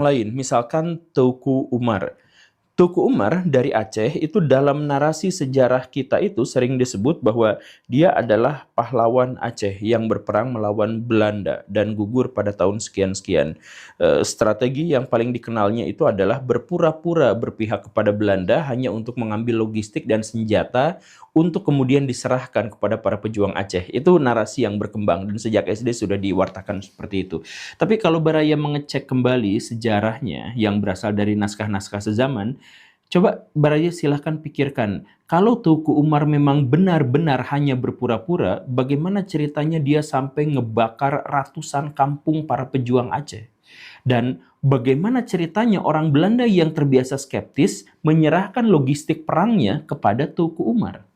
lain, misalkan Teuku Umar. Teuku Umar dari Aceh itu dalam narasi sejarah kita itu sering disebut bahwa dia adalah pahlawan Aceh yang berperang melawan Belanda dan gugur pada tahun sekian-sekian. Strategi yang paling dikenalnya itu adalah berpura-pura berpihak kepada Belanda hanya untuk mengambil logistik dan senjata untuk kemudian diserahkan kepada para pejuang Aceh. Itu narasi yang berkembang dan sejak SD sudah diwartakan seperti itu. Tapi kalau Baraya mengecek kembali sejarahnya yang berasal dari naskah-naskah sezaman, coba Baraya silahkan pikirkan, kalau Teuku Umar memang benar-benar hanya berpura-pura, bagaimana ceritanya dia sampai ngebakar ratusan kampung para pejuang Aceh? Dan bagaimana ceritanya orang Belanda yang terbiasa skeptis menyerahkan logistik perangnya kepada Teuku Umar?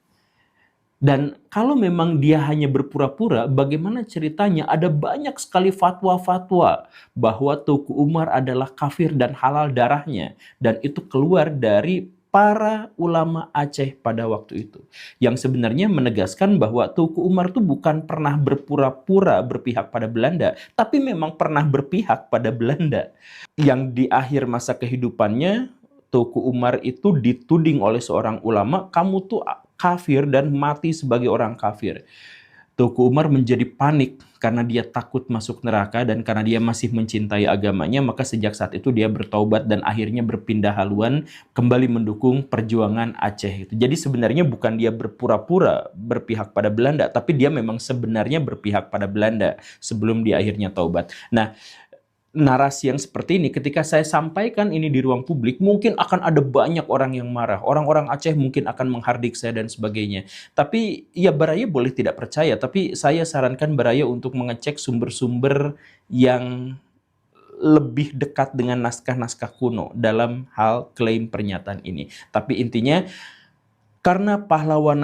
Dan kalau memang dia hanya berpura-pura, bagaimana ceritanya ada banyak sekali fatwa-fatwa bahwa Teuku Umar adalah kafir dan halal darahnya. Dan itu keluar dari para ulama Aceh pada waktu itu. Yang sebenarnya menegaskan bahwa Teuku Umar itu bukan pernah berpura-pura berpihak pada Belanda, tapi memang pernah berpihak pada Belanda. Yang di akhir masa kehidupannya, Teuku Umar itu dituding oleh seorang ulama, kamu tuh kafir dan mati sebagai orang kafir. Teuku Umar menjadi panik karena dia takut masuk neraka dan karena dia masih mencintai agamanya, maka sejak saat itu dia bertaubat dan akhirnya berpindah haluan kembali mendukung perjuangan Aceh itu. Jadi sebenarnya bukan dia berpura-pura berpihak pada Belanda, tapi dia memang sebenarnya berpihak pada Belanda sebelum dia akhirnya taubat. Nah, narasi yang seperti ini, ketika saya sampaikan ini di ruang publik, mungkin akan ada banyak orang yang marah. Orang-orang Aceh mungkin akan menghardik saya dan sebagainya. Tapi ya Baraya boleh tidak percaya, tapi saya sarankan Baraya untuk mengecek sumber-sumber yang lebih dekat dengan naskah-naskah kuno dalam hal klaim pernyataan ini. Tapi intinya, karena pahlawan